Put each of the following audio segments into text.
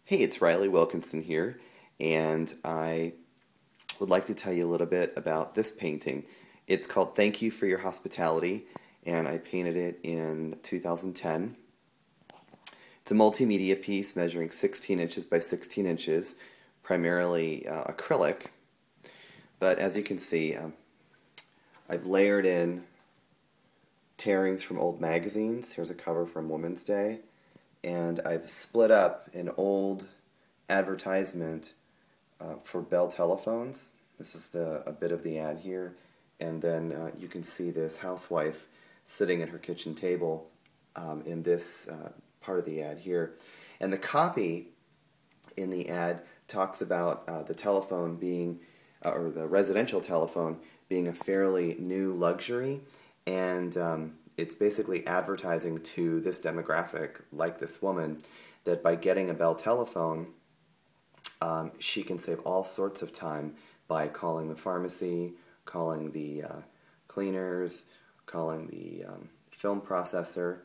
Hey, it's Riley Wilkinson here, and I would like to tell you a little bit about this painting. It's called Thank You for Your Hospitality, and I painted it in 2010. It's a multimedia piece measuring 16 inches by 16 inches, primarily acrylic, but as you can see, I've layered in tearings from old magazines. Here's a cover from Women's Day. And I've split up an old advertisement for Bell telephones. This is a bit of the ad here. And then you can see this housewife sitting at her kitchen table in this part of the ad here. And the copy in the ad talks about the telephone being, or the residential telephone being a fairly new luxury, and it's basically advertising to this demographic, like this woman, that by getting a Bell telephone, she can save all sorts of time by calling the pharmacy, calling the cleaners, calling the film processor.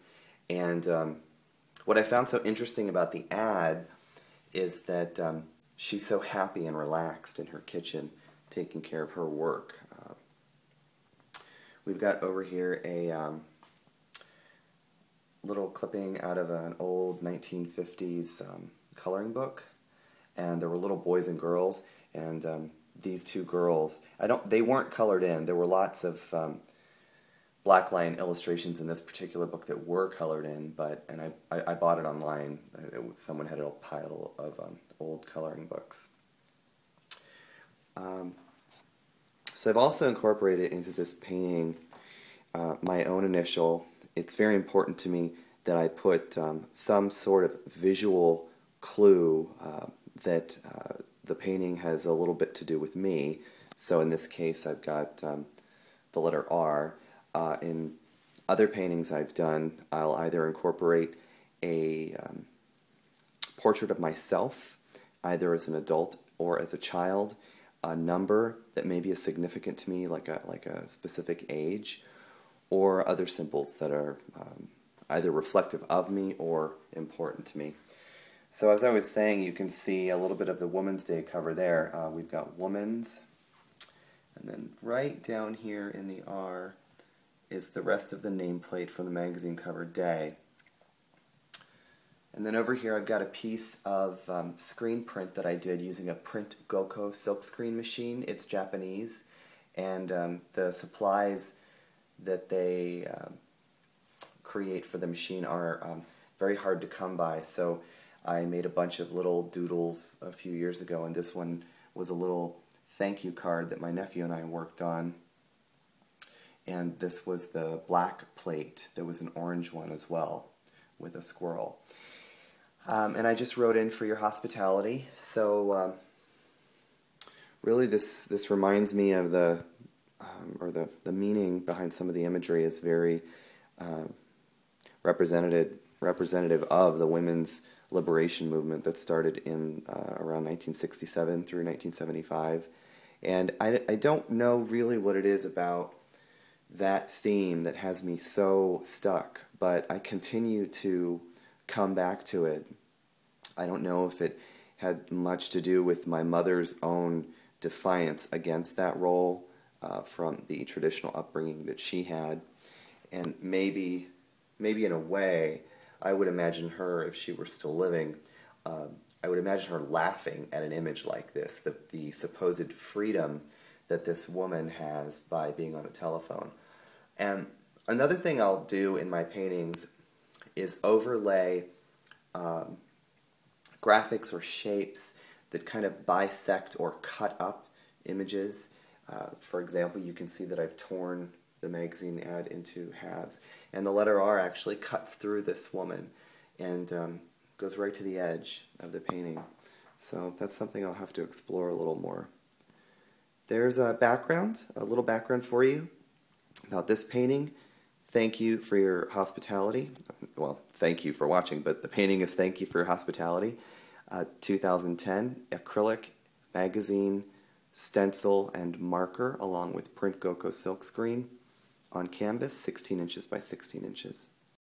And what I found so interesting about the ad is that she's so happy and relaxed in her kitchen, taking care of her work. We've got over here a little clipping out of an old 1950s coloring book, and there were little boys and girls, and these two girls, they weren't colored in. There were lots of blackline illustrations in this particular book that were colored in, and I bought it online. Someone had a pile of old coloring books. So I've also incorporated into this painting my own initial. It's very important to me that I put some sort of visual clue that the painting has a little bit to do with me. So in this case I've got the letter R. In other paintings I've done, I'll either incorporate a portrait of myself, either as an adult or as a child, a number that maybe is significant to me, like a specific age, or other symbols that are either reflective of me or important to me. So as I was saying, you can see a little bit of the Women's Day cover there. We've got Women's, and then right down here in the R is the rest of the nameplate from the magazine cover Day. And then over here I've got a piece of screen print that I did using a Print Goko silkscreen machine. It's Japanese, and the supplies that they create for the machine are very hard to come by. So I made a bunch of little doodles a few years ago, and this one was a little thank you card that my nephew and I worked on. And this was the black plate. There was an orange one as well with a squirrel. And I just wrote in for your hospitality. So really this reminds me of the meaning behind some of the imagery is very representative of the women's liberation movement that started in around 1967 through 1975. And I don't know really what it is about that theme that has me so stuck, but I continue to come back to it. I don't know if it had much to do with my mother's own defiance against that role from the traditional upbringing that she had, and maybe in a way I would imagine her, if she were still living, I would imagine her laughing at an image like this, the supposed freedom that this woman has by being on a telephone. And another thing I'll do in my paintings is overlay graphics or shapes that kind of bisect or cut up images. For example, you can see that I've torn the magazine ad into halves, and the letter R actually cuts through this woman and goes right to the edge of the painting. So that's something I'll have to explore a little more. There's a little background for you about this painting. Thank you for your hospitality. Well, thank you for watching, but the painting is Thank You for Your Hospitality. 2010, acrylic, magazine, stencil, and marker, along with Print Goko silkscreen on canvas, 16 inches by 16 inches.